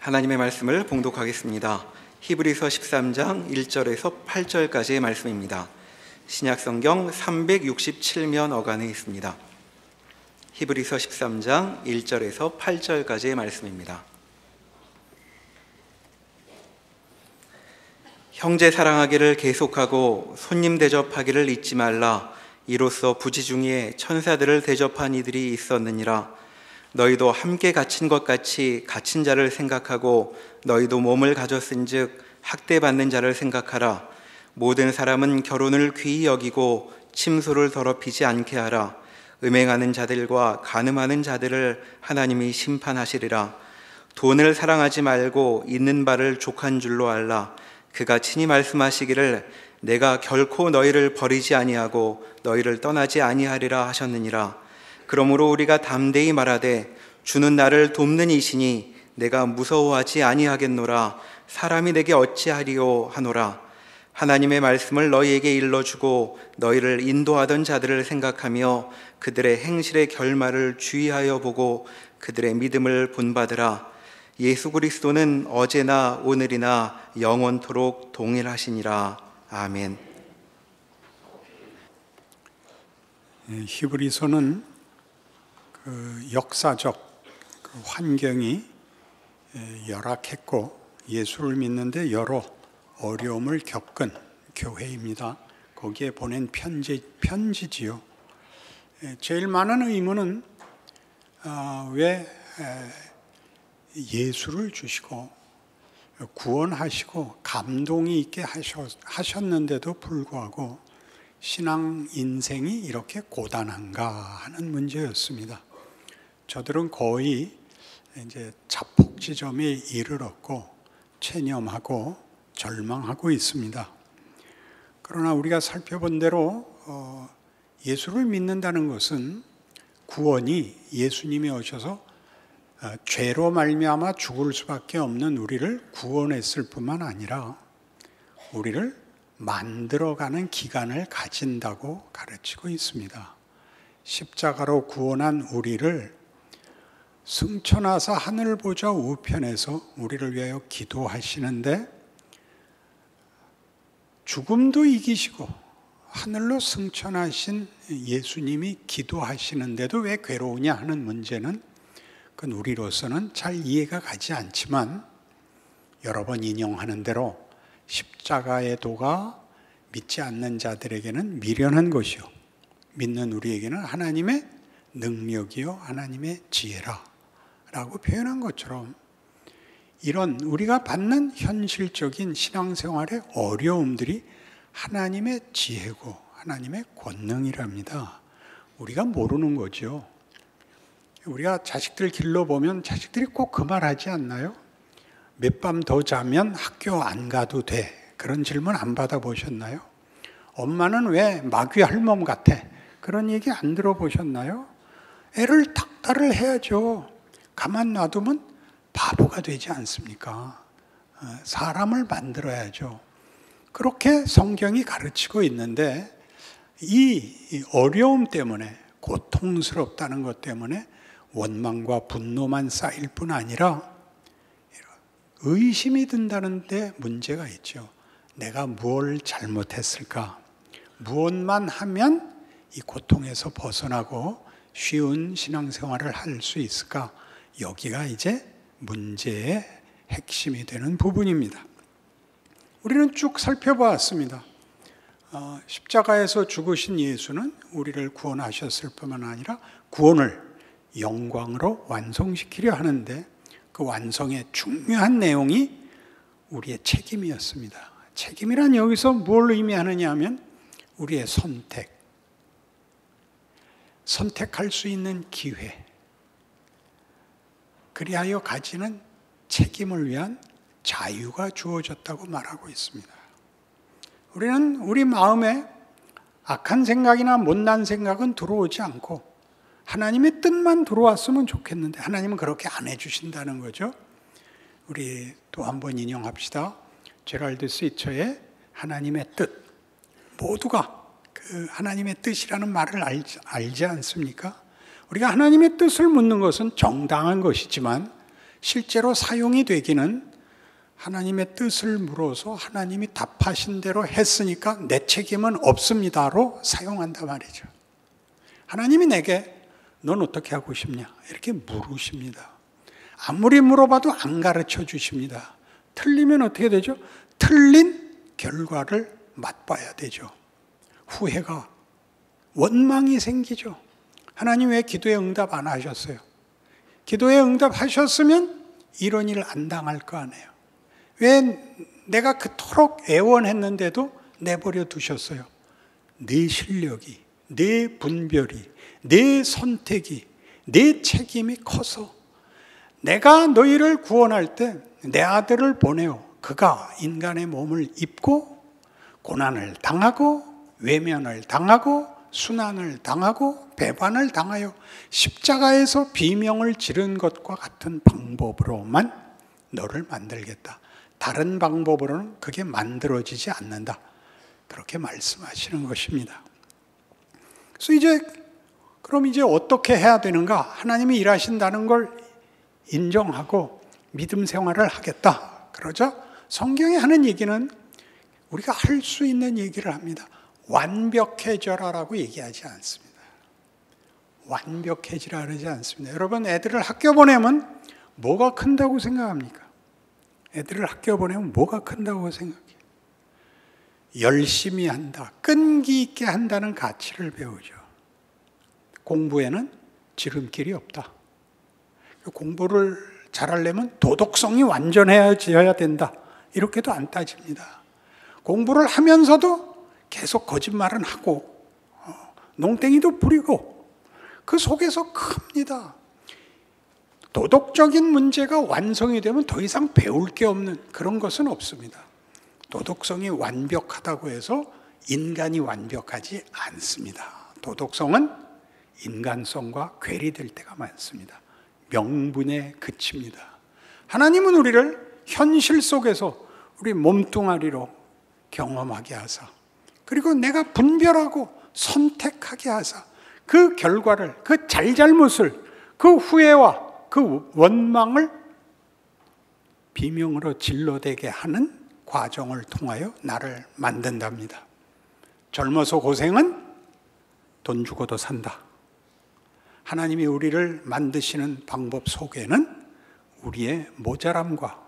하나님의 말씀을 봉독하겠습니다. 히브리서 13장 1절에서 8절까지의 말씀입니다. 신약성경 367면 어간에 있습니다. 히브리서 13장 1절에서 8절까지의 말씀입니다. 형제 사랑하기를 계속하고 손님 대접하기를 잊지 말라. 이로써 부지중에 천사들을 대접한 이들이 있었느니라. 너희도 함께 갇힌 것 같이 갇힌 자를 생각하고 너희도 몸을 가졌은즉 학대받는 자를 생각하라. 모든 사람은 결혼을 귀히 여기고 침소를 더럽히지 않게 하라. 음행하는 자들과 간음하는 자들을 하나님이 심판하시리라. 돈을 사랑하지 말고 있는 바를 족한 줄로 알라. 그가 친히 말씀하시기를 내가 결코 너희를 버리지 아니하고 너희를 떠나지 아니하리라 하셨느니라. 그러므로 우리가 담대히 말하되 주는 나를 돕는 이시니 내가 무서워하지 아니하겠노라. 사람이 내게 어찌하리요 하노라. 하나님의 말씀을 너희에게 일러주고 너희를 인도하던 자들을 생각하며 그들의 행실의 결말을 주의하여 보고 그들의 믿음을 본받으라. 예수 그리스도는 어제나 오늘이나 영원토록 동일하시니라. 아멘. 히브리서는 역사적 환경이 열악했고 예수를 믿는데 여러 어려움을 겪은 교회입니다. 거기에 보낸 편지지요. 제일 많은 의문은 왜 예수를 주시고 구원하시고 감동이 있게 하셨는데도 불구하고 신앙 인생이 이렇게 고단한가 하는 문제였습니다. 저들은 거의 이제 자폭 지점에 이르렀고 체념하고 절망하고 있습니다. 그러나 우리가 살펴본 대로 예수를 믿는다는 것은 구원이 예수님이 오셔서 죄로 말미암아 죽을 수밖에 없는 우리를 구원했을 뿐만 아니라 우리를 만들어가는 기간을 가진다고 가르치고 있습니다. 십자가로 구원한 우리를 승천하사 하늘 보좌 우편에서 우리를 위하여 기도하시는데 죽음도 이기시고 하늘로 승천하신 예수님이 기도하시는데도 왜 괴로우냐 하는 문제는 그건 우리로서는 잘 이해가 가지 않지만 여러 번 인용하는 대로 십자가의 도가 믿지 않는 자들에게는 미련한 것이요 믿는 우리에게는 하나님의 능력이요 하나님의 지혜라 라고 표현한 것처럼 이런 우리가 받는 현실적인 신앙생활의 어려움들이 하나님의 지혜고 하나님의 권능이랍니다. 우리가 모르는 거죠. 우리가 자식들 길러보면 자식들이 꼭 그 말 하지 않나요? 몇 밤 더 자면 학교 안 가도 돼. 그런 질문 안 받아보셨나요? 엄마는 왜 마귀 할멈 같아? 그런 얘기 안 들어보셨나요? 애를 닥달을 해야죠. 가만 놔두면 바보가 되지 않습니까? 사람을 만들어야죠. 그렇게 성경이 가르치고 있는데 이 어려움 때문에 고통스럽다는 것 때문에 원망과 분노만 쌓일 뿐 아니라 의심이 든다는 데 문제가 있죠. 내가 무엇을 잘못했을까? 무엇만 하면 이 고통에서 벗어나고 쉬운 신앙생활을 할 수 있을까? 여기가 이제 문제의 핵심이 되는 부분입니다. 우리는 쭉 살펴보았습니다. 십자가에서 죽으신 예수는 우리를 구원하셨을 뿐만 아니라 구원을 영광으로 완성시키려 하는데 그 완성의 중요한 내용이 우리의 책임이었습니다. 책임이란 여기서 뭘 의미하느냐 하면 우리의 선택할 수 있는 기회, 그리하여 가지는 책임을 위한 자유가 주어졌다고 말하고 있습니다. 우리는 우리 마음에 악한 생각이나 못난 생각은 들어오지 않고 하나님의 뜻만 들어왔으면 좋겠는데 하나님은 그렇게 안 해주신다는 거죠. 우리 또 한번 인용합시다. 제랄드 스위처의 하나님의 뜻. 모두가 그 하나님의 뜻이라는 말을 알지 않습니까? 우리가 하나님의 뜻을 묻는 것은 정당한 것이지만 실제로 사용이 되기는 하나님의 뜻을 물어서 하나님이 답하신 대로 했으니까 내 책임은 없습니다로 사용한단 말이죠. 하나님이 내게 넌 어떻게 하고 싶냐 이렇게 물으십니다. 아무리 물어봐도 안 가르쳐 주십니다. 틀리면 어떻게 되죠? 틀린 결과를 맛봐야 되죠. 후회가, 원망이 생기죠. 하나님 왜 기도에 응답 안 하셨어요? 기도에 응답하셨으면 이런 일 안 당할 거 아니에요. 왜 내가 그토록 애원했는데도 내버려 두셨어요? 네 실력이, 네 분별이, 네 선택이, 네 책임이 커서 내가 너희를 구원할 때 내 아들을 보내어 그가 인간의 몸을 입고 고난을 당하고 외면을 당하고 순환을 당하고 배반을 당하여 십자가에서 비명을 지른 것과 같은 방법으로만 너를 만들겠다. 다른 방법으로는 그게 만들어지지 않는다. 그렇게 말씀하시는 것입니다. 그래서 그럼 이제 어떻게 해야 되는가? 하나님이 일하신다는 걸 인정하고 믿음 생활을 하겠다. 그러죠? 성경이 하는 얘기는 우리가 할 수 있는 얘기를 합니다. 완벽해져라라고 얘기하지 않습니다. 완벽해지라 그러지 않습니다. 여러분 애들을 학교 보내면 뭐가 큰다고 생각합니까? 애들을 학교 보내면 뭐가 큰다고 생각해요? 열심히 한다, 끈기 있게 한다는 가치를 배우죠. 공부에는 지름길이 없다. 공부를 잘하려면 도덕성이 완전해져야 된다. 이렇게도 안 따집니다. 공부를 하면서도 계속 거짓말은 하고 농땡이도 부리고 그 속에서 큽니다. 도덕적인 문제가 완성이 되면 더 이상 배울 게 없는 그런 것은 없습니다. 도덕성이 완벽하다고 해서 인간이 완벽하지 않습니다. 도덕성은 인간성과 괴리될 때가 많습니다. 명분에 그칩니다. 하나님은 우리를 현실 속에서 우리 몸뚱아리로 경험하게 하사 그리고 내가 분별하고 선택하게 하사 그 결과를, 그 잘잘못을, 그 후회와 그 원망을 비명으로 질러대게 하는 과정을 통하여 나를 만든답니다. 젊어서 고생은 돈 주고도 산다. 하나님이 우리를 만드시는 방법 속에는 우리의 모자람과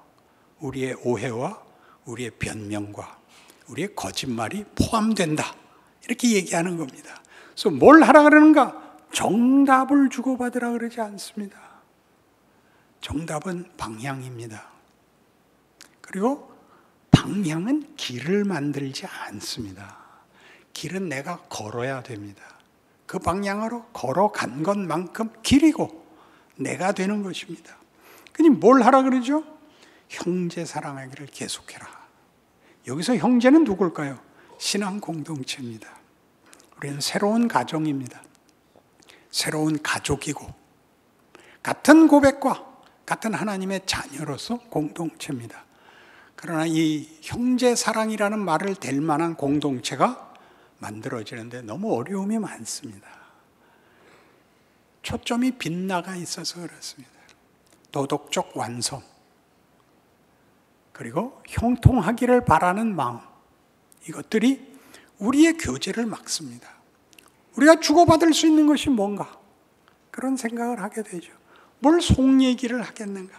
우리의 오해와 우리의 변명과 우리의 거짓말이 포함된다. 이렇게 얘기하는 겁니다. 그래서 뭘 하라 그러는가? 정답을 주고받으라 그러지 않습니다. 정답은 방향입니다. 그리고 방향은 길을 만들지 않습니다. 길은 내가 걸어야 됩니다. 그 방향으로 걸어간 것만큼 길이고 내가 되는 것입니다. 그니 뭘 하라 그러죠? 형제 사랑하기를 계속해라. 여기서 형제는 누굴까요? 신앙 공동체입니다. 우리는 새로운 가정입니다. 새로운 가족이고 같은 고백과 같은 하나님의 자녀로서 공동체입니다. 그러나 이 형제 사랑이라는 말을 댈 만한 공동체가 만들어지는데 너무 어려움이 많습니다. 초점이 빗나가 있어서 그렇습니다. 도덕적 완성, 그리고 형통하기를 바라는 마음, 이것들이 우리의 교제를 막습니다. 우리가 주고받을 수 있는 것이 뭔가? 그런 생각을 하게 되죠. 뭘 속 얘기를 하겠는가?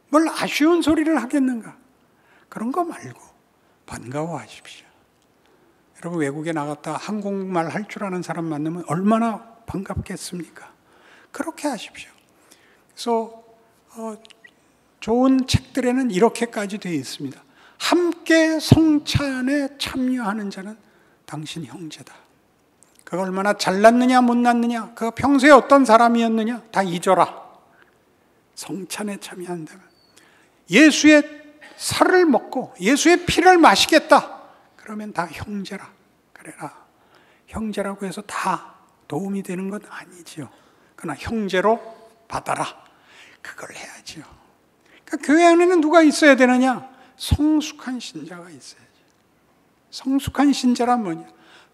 뭘 아쉬운 소리를 하겠는가? 그런 거 말고 반가워하십시오. 여러분 외국에 나갔다 한국말 할 줄 아는 사람 만나면 얼마나 반갑겠습니까? 그렇게 하십시오. 그래서 좋은 책들에는 이렇게까지 되어 있습니다. 함께 성찬에 참여하는 자는 당신 형제다. 그가 얼마나 잘났느냐 못났느냐, 그가 평소에 어떤 사람이었느냐 다 잊어라. 성찬에 참여한다면 예수의 살을 먹고 예수의 피를 마시겠다. 그러면 다 형제라 그래라. 형제라고 해서 다 도움이 되는 건 아니지요. 그러나 형제로 받아라. 그걸 해야지요. 그러니까 교회 안에는 누가 있어야 되느냐? 성숙한 신자가 있어야지. 성숙한 신자란 뭐냐?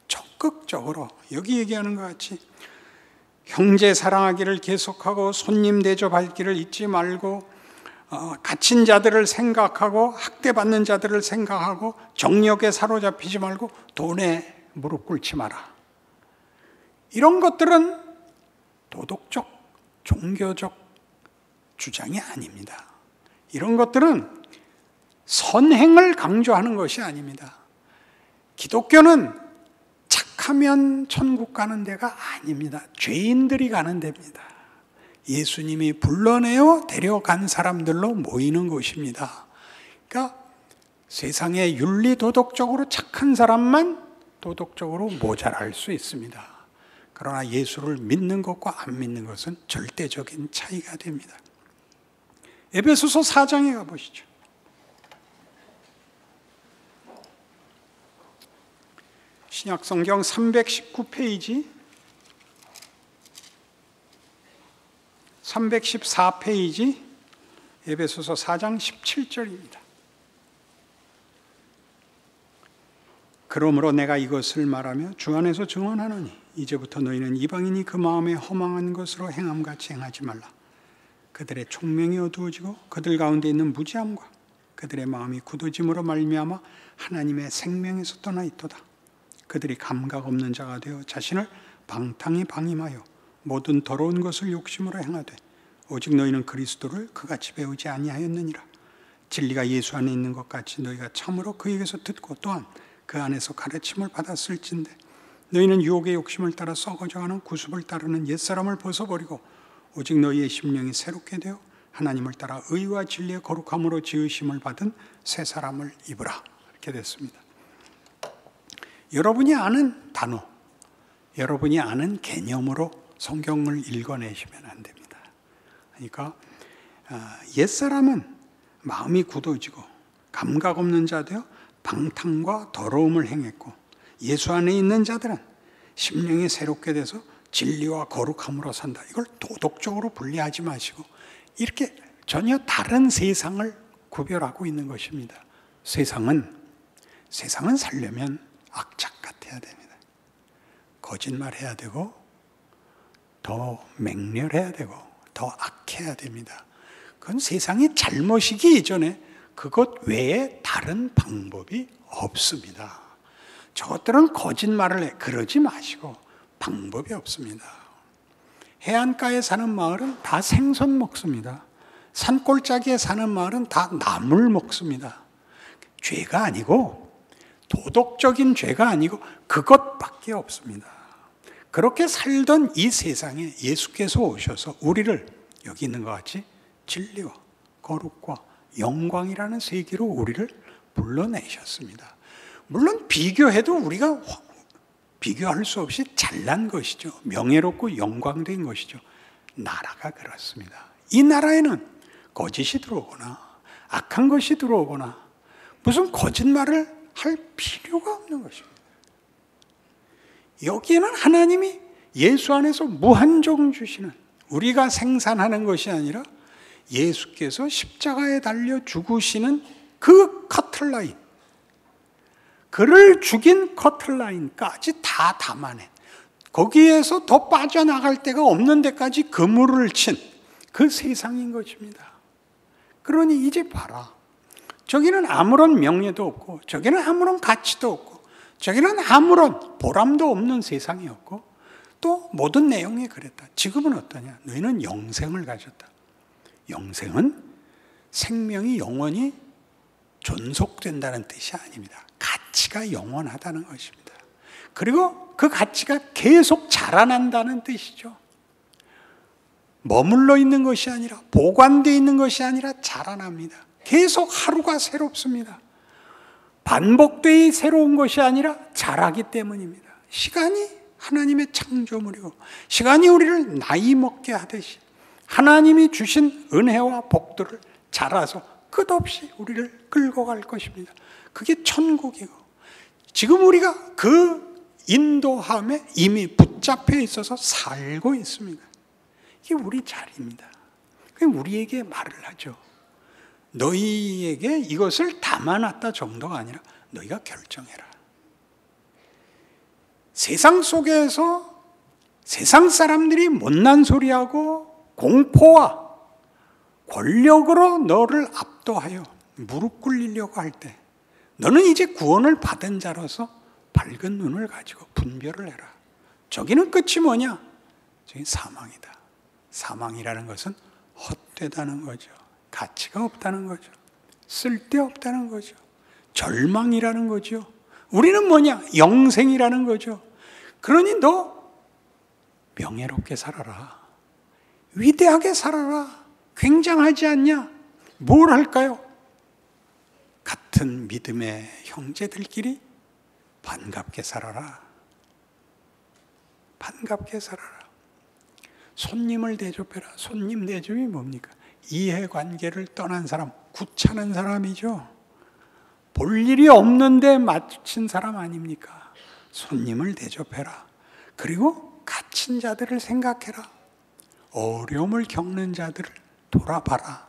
적극적으로 여기 얘기하는 것 같이 형제 사랑하기를 계속하고 손님 대접할 길을 잊지 말고 갇힌 자들을 생각하고 학대받는 자들을 생각하고 정력에 사로잡히지 말고 돈에 무릎 꿇지 마라. 이런 것들은 도덕적, 종교적 주장이 아닙니다. 이런 것들은 선행을 강조하는 것이 아닙니다. 기독교는 착하면 천국 가는 데가 아닙니다. 죄인들이 가는 데입니다. 예수님이 불러내어 데려간 사람들로 모이는 곳입니다. 그러니까 세상에 윤리 도덕적으로 착한 사람만 도덕적으로 모자랄 수 있습니다. 그러나 예수를 믿는 것과 안 믿는 것은 절대적인 차이가 됩니다. 에베소서 4장에 가보시죠. 신약성경 319페이지 314페이지 에베소서 4장 17절입니다. 그러므로 내가 이것을 말하며 주 안에서 증언하노니 이제부터 너희는 이방인이 그 마음에 허망한 것으로 행함같이 행하지 말라. 그들의 총명이 어두워지고 그들 가운데 있는 무지함과 그들의 마음이 굳어짐으로 말미암아 하나님의 생명에서 떠나 있도다. 그들이 감각 없는 자가 되어 자신을 방탕히 방임하여 모든 더러운 것을 욕심으로 행하되 오직 너희는 그리스도를 그같이 배우지 아니하였느니라. 진리가 예수 안에 있는 것 같이 너희가 참으로 그에게서 듣고 또한 그 안에서 가르침을 받았을진데 너희는 유혹의 욕심을 따라 썩어져가는 구습을 따르는 옛사람을 벗어버리고 오직 너희의 심령이 새롭게 되어 하나님을 따라 의와 진리의 거룩함으로 지으심을 받은 새 사람을 입으라. 이렇게 됐습니다. 여러분이 아는 단어, 여러분이 아는 개념으로 성경을 읽어내시면 안 됩니다. 그러니까 옛사람은 마음이 굳어지고 감각 없는 자 되어 방탕과 더러움을 행했고 예수 안에 있는 자들은 심령이 새롭게 돼서 진리와 거룩함으로 산다. 이걸 도덕적으로 분리하지 마시고 이렇게 전혀 다른 세상을 구별하고 있는 것입니다. 세상은 살려면 악착 같아야 됩니다. 거짓말해야 되고 더 맹렬해야 되고 더 악해야 됩니다. 그건 세상이 잘못이기 이전에 그것 외에 다른 방법이 없습니다. 저것들은 거짓말을 해. 그러지 마시고 방법이 없습니다. 해안가에 사는 마을은 다 생선 먹습니다. 산골짜기에 사는 마을은 다 나물 먹습니다. 죄가 아니고 도덕적인 죄가 아니고 그것밖에 없습니다. 그렇게 살던 이 세상에 예수께서 오셔서 우리를 여기 있는 것 같이 진리와 거룩과 영광이라는 세계로 우리를 불러내셨습니다. 물론 비교해도 우리가 비교할 수 없이 잘난 것이죠. 명예롭고 영광된 것이죠. 나라가 그렇습니다. 이 나라에는 거짓이 들어오거나 악한 것이 들어오거나 무슨 거짓말을 할 필요가 없는 것입니다. 여기에는 하나님이 예수 안에서 무한정 주시는, 우리가 생산하는 것이 아니라 예수께서 십자가에 달려 죽으시는 그 커틀라인, 그를 죽인 커틀라인까지 다 담아낸, 거기에서 더 빠져나갈 데가 없는 데까지 그물을 친 그 세상인 것입니다. 그러니 이제 봐라. 저기는 아무런 명예도 없고, 저기는 아무런 가치도 없고, 저기는 아무런 보람도 없는 세상이었고, 또 모든 내용이 그랬다. 지금은 어떠냐? 너희는 영생을 가졌다. 영생은 생명이 영원히 존속된다는 뜻이 아닙니다. 가치가 영원하다는 것입니다. 그리고 그 가치가 계속 자라난다는 뜻이죠. 머물러 있는 것이 아니라, 보관되어 있는 것이 아니라 자라납니다. 계속 하루가 새롭습니다. 반복되이 새로운 것이 아니라 자라기 때문입니다. 시간이 하나님의 창조물이고, 시간이 우리를 나이 먹게 하듯이 하나님이 주신 은혜와 복들을 자라서 끝없이 우리를 끌고 갈 것입니다. 그게 천국이고, 지금 우리가 그 인도함에 이미 붙잡혀 있어서 살고 있습니다. 이게 우리 자리입니다. 그냥 우리에게 말을 하죠. 너희에게 이것을 담아놨다 정도가 아니라 너희가 결정해라. 세상 속에서 세상 사람들이 못난 소리하고 공포와 권력으로 너를 압도하여 무릎 꿇리려고 할 때 너는 이제 구원을 받은 자로서 밝은 눈을 가지고 분별을 해라. 저기는 끝이 뭐냐? 저기 사망이다. 사망이라는 것은 헛되다는 거죠. 가치가 없다는 거죠. 쓸데없다는 거죠. 절망이라는 거죠. 우리는 뭐냐? 영생이라는 거죠. 그러니 너 명예롭게 살아라. 위대하게 살아라. 굉장하지 않냐? 뭘 할까요? 같은 믿음의 형제들끼리 반갑게 살아라. 반갑게 살아라. 손님을 대접해라. 손님 대접이 뭡니까? 이해관계를 떠난 사람, 구차는 사람이죠. 볼 일이 없는데 마주친 사람 아닙니까? 손님을 대접해라. 그리고 갇힌 자들을 생각해라. 어려움을 겪는 자들을 돌아봐라.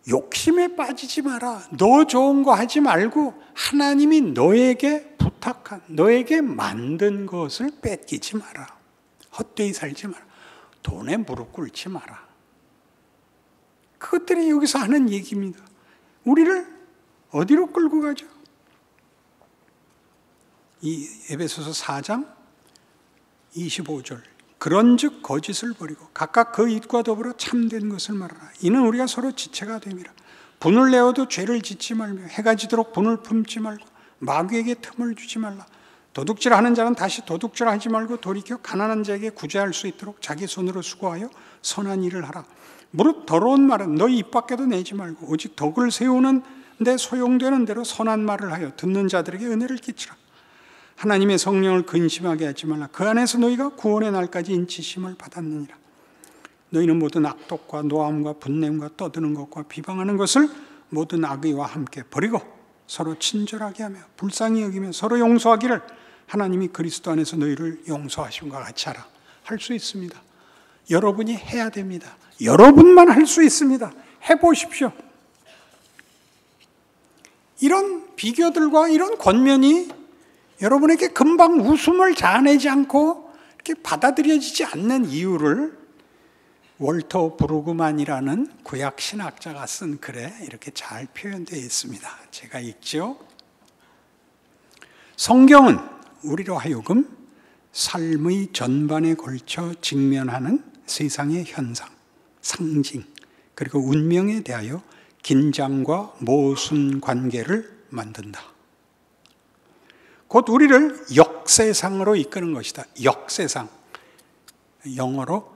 욕심에 빠지지 마라. 너 좋은 거 하지 말고 하나님이 너에게 부탁한, 너에게 만든 것을 뺏기지 마라. 헛되이 살지 마라. 돈에 무릎 꿇지 마라. 그것들이 여기서 하는 얘기입니다. 우리를 어디로 끌고 가죠? 이 에베소서 4장 25절. 그런즉 거짓을 버리고 각각 그 입과 더불어 참된 것을 말하라. 이는 우리가 서로 지체가 됨이라. 분을 내어도 죄를 짓지 말며 해가 지도록 분을 품지 말고 마귀에게 틈을 주지 말라. 도둑질하는 자는 다시 도둑질하지 말고 돌이켜 가난한 자에게 구제할 수 있도록 자기 손으로 수고하여 선한 일을 하라. 무릇 더러운 말은 너희 입 밖에도 내지 말고 오직 덕을 세우는 데 소용되는 대로 선한 말을 하여 듣는 자들에게 은혜를 끼치라. 하나님의 성령을 근심하게 하지 말라. 그 안에서 너희가 구원의 날까지 인치심을 받았느니라. 너희는 모든 악독과 노함과 분냄과 떠드는 것과 비방하는 것을 모든 악의와 함께 버리고 서로 친절하게 하며 불쌍히 여기며 서로 용서하기를 하나님이 그리스도 안에서 너희를 용서하심과 같이 하라. 할 수 있습니다. 여러분이 해야 됩니다. 여러분만 할 수 있습니다. 해보십시오. 이런 비교들과 이런 권면이 여러분에게 금방 웃음을 자아내지 않고 이렇게 받아들여지지 않는 이유를 월터 브루그만이라는 구약 신학자가 쓴 글에 이렇게 잘 표현되어 있습니다. 제가 읽죠. 성경은 우리로 하여금 삶의 전반에 걸쳐 직면하는 세상의 현상, 상징, 그리고 운명에 대하여 긴장과 모순 관계를 만든다. 곧 우리를 역세상으로 이끄는 것이다. 역세상. 영어로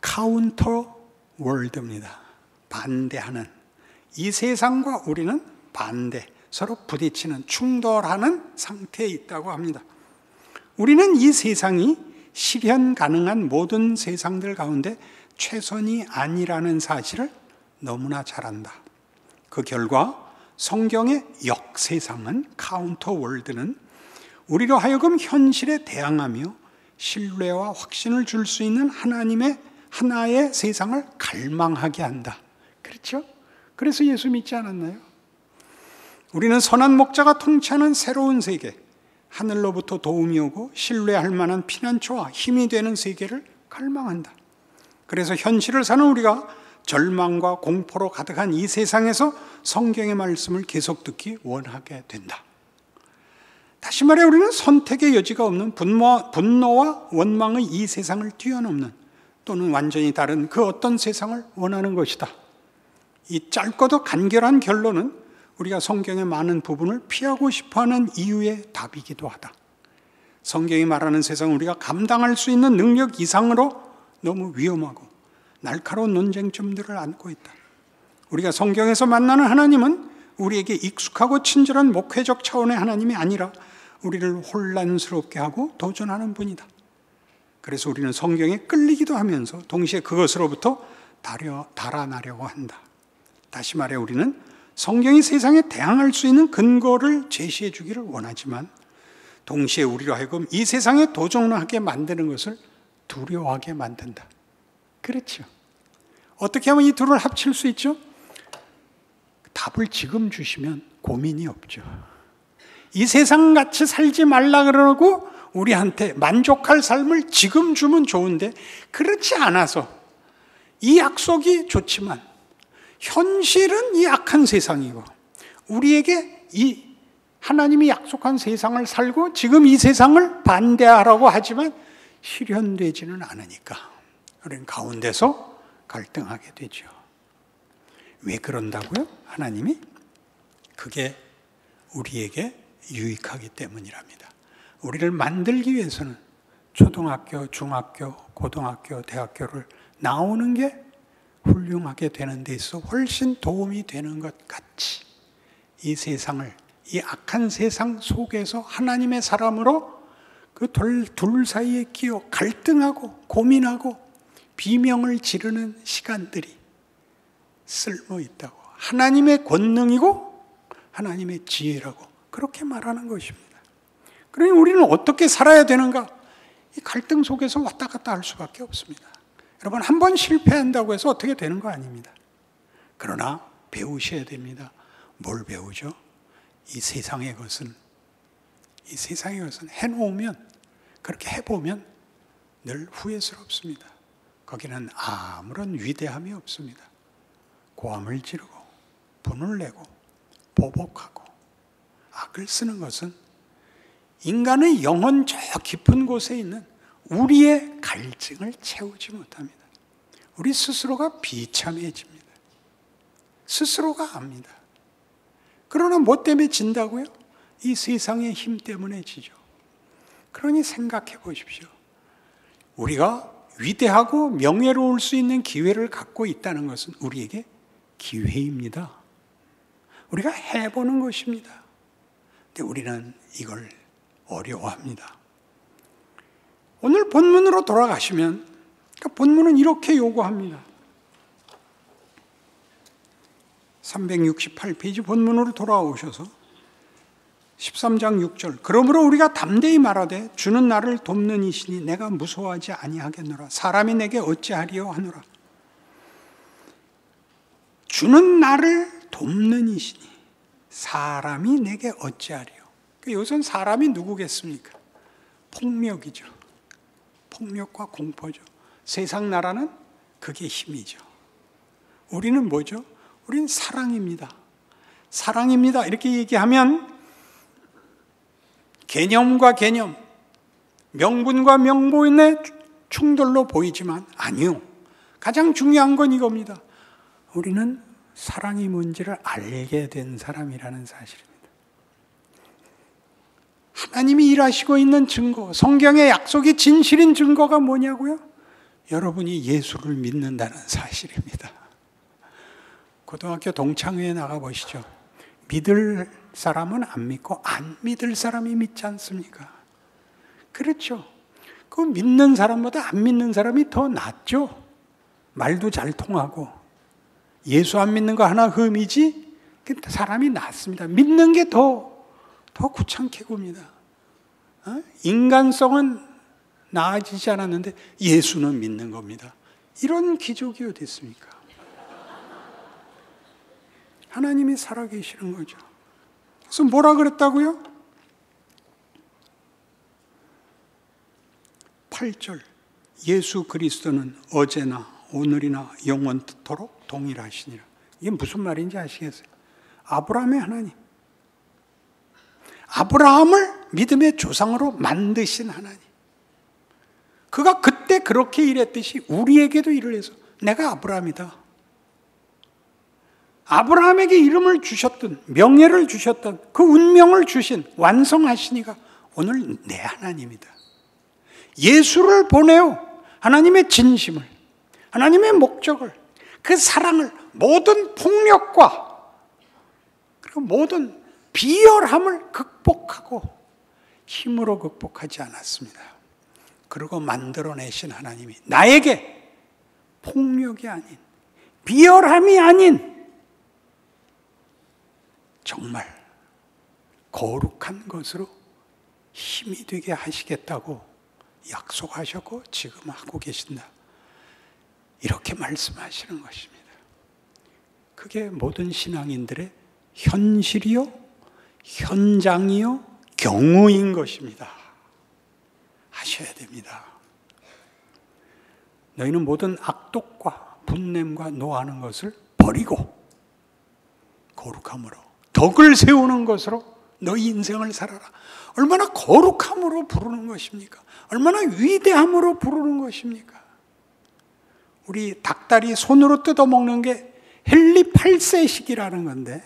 카운터 월드입니다. 반대하는. 이 세상과 우리는 반대, 서로 부딪히는, 충돌하는 상태에 있다고 합니다. 우리는 이 세상이 실현 가능한 모든 세상들 가운데 최선이 아니라는 사실을 너무나 잘 안다. 그 결과 성경의 역세상은, 카운터 월드는 우리로 하여금 현실에 대항하며 신뢰와 확신을 줄 수 있는 하나님의 하나의 세상을 갈망하게 한다. 그렇죠? 그래서 예수 믿지 않았나요? 우리는 선한 목자가 통치하는 새로운 세계, 하늘로부터 도움이 오고 신뢰할 만한 피난처와 힘이 되는 세계를 갈망한다. 그래서 현실을 사는 우리가 절망과 공포로 가득한 이 세상에서 성경의 말씀을 계속 듣기 원하게 된다. 다시 말해 우리는 선택의 여지가 없는 분노와 원망의 이 세상을 뛰어넘는 또는 완전히 다른 그 어떤 세상을 원하는 것이다. 이 짧고도 간결한 결론은 우리가 성경의 많은 부분을 피하고 싶어하는 이유의 답이기도 하다. 성경이 말하는 세상은 우리가 감당할 수 있는 능력 이상으로 너무 위험하고 날카로운 논쟁점들을 안고 있다. 우리가 성경에서 만나는 하나님은 우리에게 익숙하고 친절한 목회적 차원의 하나님이 아니라 우리를 혼란스럽게 하고 도전하는 분이다. 그래서 우리는 성경에 끌리기도 하면서 동시에 그것으로부터 달아나려고 한다. 다시 말해 우리는 성경이 세상에 대항할 수 있는 근거를 제시해 주기를 원하지만 동시에 우리로 하여금 이 세상에 도전하게 만드는 것을 두려워하게 만든다. 그렇죠. 어떻게 하면 이 둘을 합칠 수 있죠? 답을 지금 주시면 고민이 없죠. 이 세상같이 살지 말라 그러고 우리한테 만족할 삶을 지금 주면 좋은데 그렇지 않아서 이 약속이 좋지만 현실은 이 악한 세상이고 우리에게 이 하나님이 약속한 세상을 살고 지금 이 세상을 반대하라고 하지만 실현되지는 않으니까 우리는 가운데서 갈등하게 되죠. 왜 그런다고요? 하나님이? 그게 우리에게 유익하기 때문이랍니다. 우리를 만들기 위해서는 초등학교, 중학교, 고등학교, 대학교를 나오는 게 훌륭하게 되는 데 있어 훨씬 도움이 되는 것 같이 이 세상을, 이 악한 세상 속에서 하나님의 사람으로 그 둘 사이에 끼어 갈등하고 고민하고 비명을 지르는 시간들이 쓸모 있다고. 하나님의 권능이고 하나님의 지혜라고 그렇게 말하는 것입니다. 그러니 우리는 어떻게 살아야 되는가? 이 갈등 속에서 왔다 갔다 할 수밖에 없습니다. 여러분, 한 번 실패한다고 해서 어떻게 되는 거 아닙니다. 그러나 배우셔야 됩니다. 뭘 배우죠? 이 세상의 것은 해놓으면, 그렇게 해보면 늘 후회스럽습니다. 거기는 아무런 위대함이 없습니다. 고함을 지르고 분을 내고 보복하고 악을 쓰는 것은 인간의 영혼 저 깊은 곳에 있는 우리의 갈증을 채우지 못합니다. 우리 스스로가 비참해집니다. 스스로가 압니다. 그러나 뭐 때문에 진다고요? 이 세상의 힘 때문에 지죠. 그러니 생각해 보십시오. 우리가 위대하고 명예로울 수 있는 기회를 갖고 있다는 것은 우리에게 기회입니다. 우리가 해보는 것입니다. 근데 우리는 이걸 어려워합니다. 오늘 본문으로 돌아가시면, 그러니까 본문은 이렇게 요구합니다. 368페이지 본문으로 돌아오셔서 13장 6절. 그러므로 우리가 담대히 말하되 주는 나를 돕는 이시니 내가 무서워하지 아니하겠노라. 사람이 내게 어찌하리요 하노라. 주는 나를 돕는 이시니 사람이 내게 어찌하리요. 여기서는 사람이 누구겠습니까? 폭력이죠. 폭력과 공포죠. 세상 나라는 그게 힘이죠. 우리는 뭐죠? 우리는 사랑입니다. 사랑입니다. 이렇게 얘기하면 개념과 개념, 명분과 명분의 충돌로 보이지만 아니요. 가장 중요한 건 이겁니다. 우리는 사랑이 뭔지를 알게 된 사람이라는 사실입니다. 하나님이 일하시고 있는 증거, 성경의 약속이 진실인 증거가 뭐냐고요? 여러분이 예수를 믿는다는 사실입니다. 고등학교 동창회에 나가보시죠. 믿을 사람은 안 믿고 안 믿을 사람이 믿지 않습니까? 그렇죠. 그 믿는 사람보다 안 믿는 사람이 더 낫죠. 말도 잘 통하고 예수 안 믿는 거 하나 흠이지 사람이 낫습니다. 믿는 게 더 귀찮게 굽니다. 인간성은 나아지지 않았는데 예수는 믿는 겁니다. 이런 기적이 어디 있습니까? 하나님이 살아계시는 거죠. 그래서 뭐라 그랬다고요? 8절. 예수 그리스도는 어제나 오늘이나 영원토록 동일하시니라. 이게 무슨 말인지 아시겠어요? 아브라함의 하나님. 아브라함을 믿음의 조상으로 만드신 하나님. 그가 그때 그렇게 일했듯이 우리에게도 일을 해서 내가 아브라함이다. 아브라함에게 이름을 주셨던, 명예를 주셨던, 그 운명을 주신, 완성하시니가 오늘 내 하나님이다. 예수를 보내어 하나님의 진심을, 하나님의 목적을, 그 사랑을 모든 폭력과 그리고 모든 비열함을 극복하고 힘으로 극복하지 않았습니다. 그리고 만들어내신 하나님이 나에게 폭력이 아닌, 비열함이 아닌 정말 거룩한 것으로 힘이 되게 하시겠다고 약속하셨고 지금 하고 계신다. 이렇게 말씀하시는 것입니다. 그게 모든 신앙인들의 현실이요, 현장이요, 경우인 것입니다. 하셔야 됩니다. 너희는 모든 악독과 분냄과 노하는 것을 버리고 거룩함으로 덕을 세우는 것으로 너희 인생을 살아라. 얼마나 거룩함으로 부르는 것입니까? 얼마나 위대함으로 부르는 것입니까? 우리 닭다리 손으로 뜯어먹는 게 헨리 8세식이라는 건데,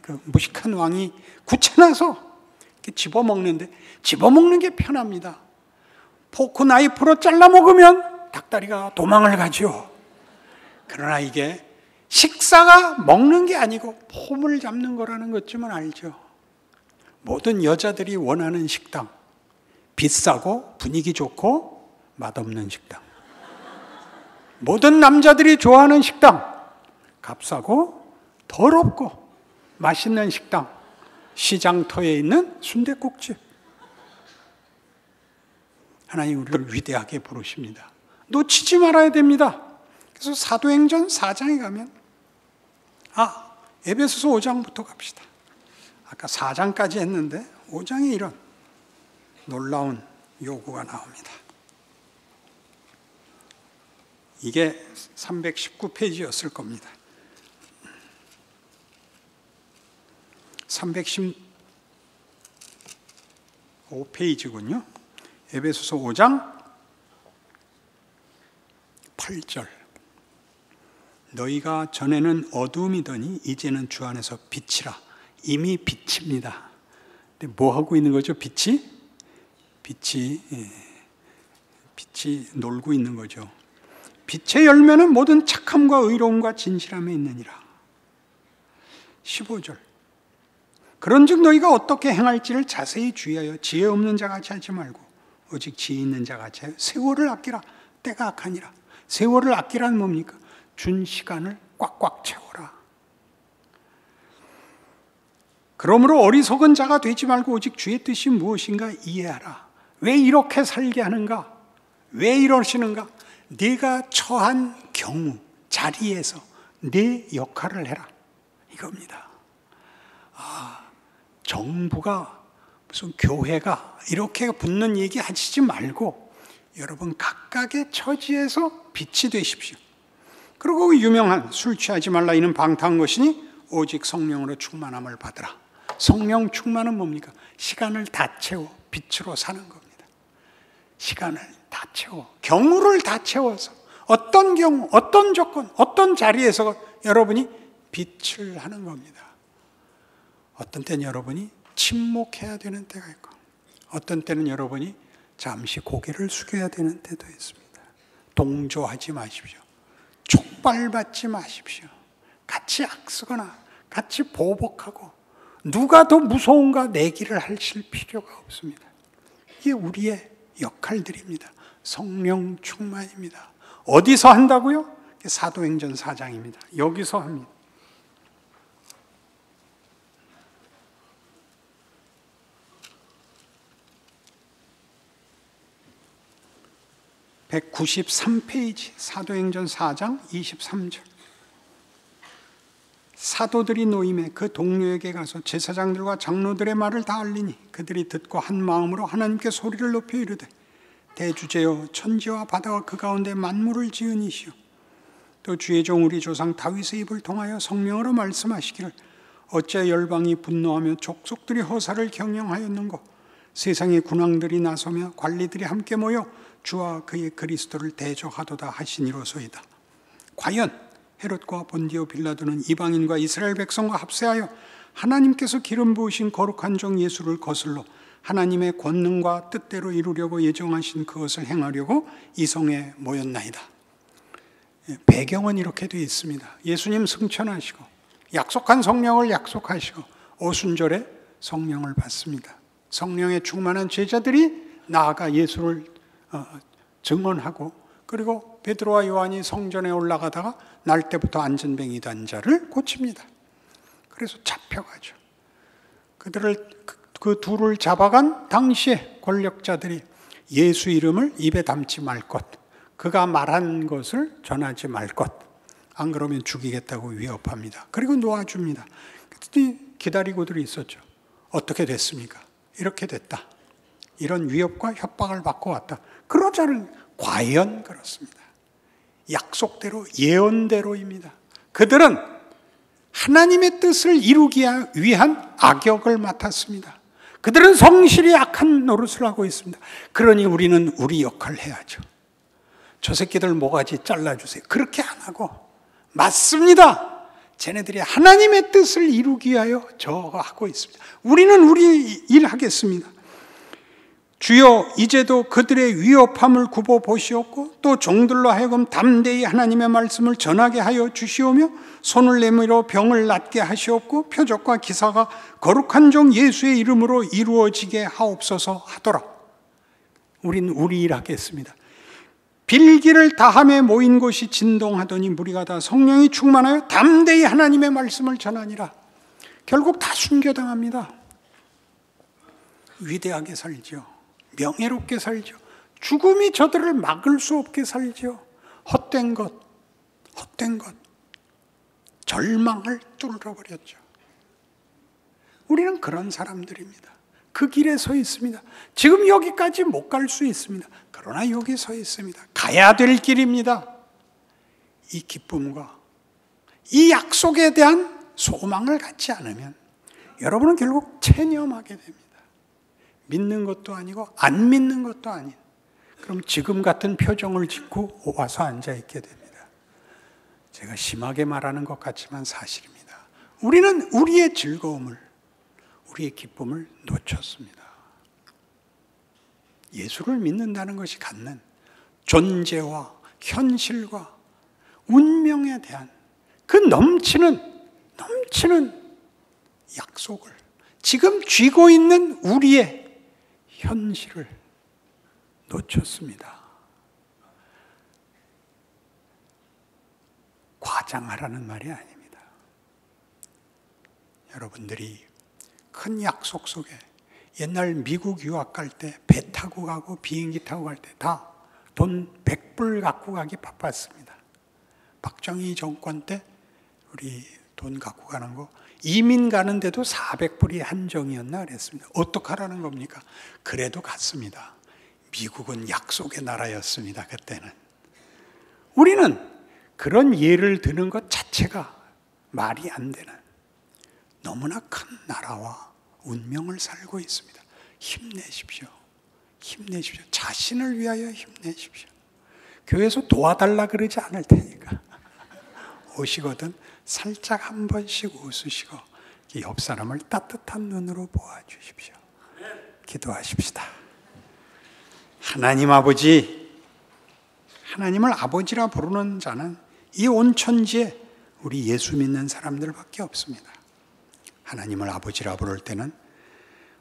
그 무식한 왕이 구쳐나서 이렇게 집어먹는데, 집어먹는 게 편합니다. 포크 나이프로 잘라 먹으면 닭다리가 도망을 가죠. 그러나 이게 식사가 먹는 게 아니고 폼을 잡는 거라는 것쯤은 알죠. 모든 여자들이 원하는 식당, 비싸고 분위기 좋고 맛없는 식당. 모든 남자들이 좋아하는 식당, 값싸고 더럽고 맛있는 식당, 시장터에 있는 순댓국집. 하나님 우리를 위대하게 부르십니다. 놓치지 말아야 됩니다. 그래서 사도행전 4장에 가면 에베소서 5장부터 갑시다. 아까 4장까지 했는데 5장에 이런 놀라운 요구가 나옵니다. 이게 319페이지였을 겁니다. 315페이지군요. 에베소서 5장 8절. 너희가 전에는 어두움이더니 이제는 주 안에서 빛이라. 이미 빛입니다. 근데 뭐 하고 있는 거죠? 빛이 놀고 있는 거죠. 빛의 열매는 모든 착함과 의로움과 진실함에 있느니라. 15절. 그런즉 너희가 어떻게 행할지를 자세히 주의하여 지혜 없는 자같이 하지 말고 오직 지혜 있는 자같이 하여 세월을 아끼라. 때가 악하니라. 세월을 아끼란 뭡니까? 준 시간을 꽉꽉 채워라. 그러므로 어리석은 자가 되지 말고 오직 주의 뜻이 무엇인가 이해하라. 왜 이렇게 살게 하는가? 왜 이러시는가? 네가 처한 경우, 자리에서 네 역할을 해라. 이겁니다. 정부가 무슨 교회가 이렇게 붙는 얘기 하시지 말고 여러분 각각의 처지에서 빛이 되십시오. 그리고 유명한 술 취하지 말라 이는 방탕한 것이니 오직 성령으로 충만함을 받으라. 성령 충만은 뭡니까? 시간을 다 채워 빛으로 사는 겁니다. 시간을 다 채워, 경우를 다 채워서 어떤 경우, 어떤 조건, 어떤 자리에서 여러분이 빛을 하는 겁니다. 어떤 때는 여러분이 침묵해야 되는 때가 있고 어떤 때는 여러분이 잠시 고개를 숙여야 되는 때도 있습니다. 동조하지 마십시오. 촉발받지 마십시오. 같이 악쓰거나 같이 보복하고 누가 더 무서운가 내기를 하실 필요가 없습니다. 이게 우리의 역할들입니다. 성령 충만입니다. 어디서 한다고요? 사도행전 4장입니다. 여기서 합니다. (193페이지) 사도행전 4장 23절. 사도들이 노임에 그 동료에게 가서 제사장들과 장로들의 말을 다 알리니 그들이 듣고 한 마음으로 하나님께 소리를 높여 이르되 대주제여 천지와 바다와 그 가운데 만물을 지은 이시오 또 주의 종 우리 조상 다윗의 입을 통하여 성령으로 말씀하시기를 어찌 열방이 분노하며 족속들이 허사를 경영하였는고 세상의 군왕들이 나서며 관리들이 함께 모여 주와 그의 그리스도를 대적하도다 하시니로소이다. 과연 헤롯과 본디오 빌라도는 이방인과 이스라엘 백성과 합세하여 하나님께서 기름 부으신 거룩한 종 예수를 거슬러 하나님의 권능과 뜻대로 이루려고 예정하신 그것을 행하려고 이 성에 모였나이다. 배경은 이렇게 되어 있습니다. 예수님 승천하시고 약속한 성령을 약속하시고 오순절에 성령을 받습니다. 성령에 충만한 제자들이 나아가 예수를 증언하고 그리고 베드로와 요한이 성전에 올라가다가 날 때부터 안전뱅이 단 자를 고칩니다. 그래서 잡혀가죠. 그 둘을 잡아간 당시에 권력자들이 예수 이름을 입에 담지 말 것, 그가 말한 것을 전하지 말 것, 안 그러면 죽이겠다고 위협합니다. 그리고 놓아줍니다. 그랬더니 기다리고들이 있었죠. 어떻게 됐습니까? 이렇게 됐다. 이런 위협과 협박을 받고 왔다. 그러자는 과연 그렇습니다. 약속대로, 예언대로입니다. 그들은 하나님의 뜻을 이루기 위한 악역을 맡았습니다. 그들은 성실히 악한 노릇을 하고 있습니다. 그러니 우리는 우리 역할을 해야죠. 저 새끼들 모가지 잘라주세요. 그렇게 안 하고, 맞습니다. 쟤네들이 하나님의 뜻을 이루기 위하여 저거 하고 있습니다. 우리는 우리 일 하겠습니다. 주여 이제도 그들의 위협함을 굽어 보시옵고 또 종들로 하여금 담대히 하나님의 말씀을 전하게 하여 주시오며 손을 내밀어 병을 낫게 하시옵고 표적과 기사가 거룩한 종 예수의 이름으로 이루어지게 하옵소서 하더라. 우린 우리 일 하겠습니다. 빌기를 다함에 모인 곳이 진동하더니 무리가 다 성령이 충만하여 담대히 하나님의 말씀을 전하니라. 결국 다 순교당합니다. 위대하게 살죠. 명예롭게 살죠. 죽음이 저들을 막을 수 없게 살죠. 헛된 것, 절망을 뚫어버렸죠. 우리는 그런 사람들입니다. 그 길에 서 있습니다. 지금 여기까지 못 갈 수 있습니다. 그러나 여기 서 있습니다. 가야 될 길입니다. 이 기쁨과 이 약속에 대한 소망을 갖지 않으면 여러분은 결국 체념하게 됩니다. 믿는 것도 아니고 안 믿는 것도 아닌, 그럼 지금 같은 표정을 짓고 와서 앉아있게 됩니다. 제가 심하게 말하는 것 같지만 사실입니다. 우리는 우리의 즐거움을, 우리의 기쁨을 놓쳤습니다. 예수를 믿는다는 것이 갖는 존재와 현실과 운명에 대한 그 넘치는 약속을, 지금 쥐고 있는 우리의 현실을 놓쳤습니다. 과장하라는 말이 아닙니다. 여러분들이 큰 약속 속에, 옛날 미국 유학 갈 때 배 타고 가고 비행기 타고 갈 때 다 돈 100불 갖고 가기 바빴습니다. 박정희 정권 때 우리 돈 갖고 가는 거 이민 가는데도 400불이 한정이었나 그랬습니다. 어떡하라는 겁니까? 그래도 갔습니다. 미국은 약속의 나라였습니다. 그때는. 우리는 그런 예를 드는 것 자체가 말이 안 되는 너무나 큰 나라와 운명을 살고 있습니다. 힘내십시오. 힘내십시오. 자신을 위하여 힘내십시오. 교회에서 도와달라 그러지 않을 테니까. 오시거든 살짝 한 번씩 웃으시고 옆 사람을 따뜻한 눈으로 보아주십시오. 기도하십시다. 하나님 아버지, 하나님을 아버지라 부르는 자는 이 온 천지에 우리 예수 믿는 사람들밖에 없습니다. 하나님을 아버지라 부를 때는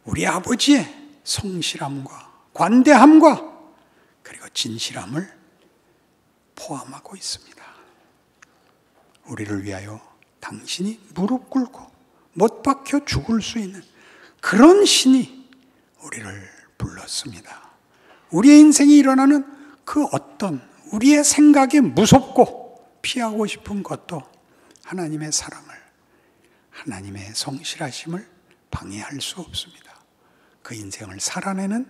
우리 아버지의 성실함과 관대함과 그리고 진실함을 포함하고 있습니다. 우리를 위하여 당신이 무릎 꿇고 못 박혀 죽을 수 있는 그런 신이 우리를 불렀습니다. 우리의 인생에 일어나는 그 어떤 우리의 생각에 무섭고 피하고 싶은 것도 하나님의 사랑을, 하나님의 성실하심을 방해할 수 없습니다. 그 인생을 살아내는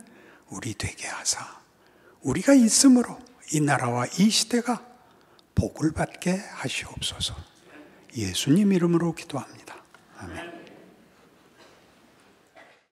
우리 되게 하사 우리가 있음으로 이 나라와 이 시대가 복을 받게 하시옵소서. 예수님 이름으로 기도합니다.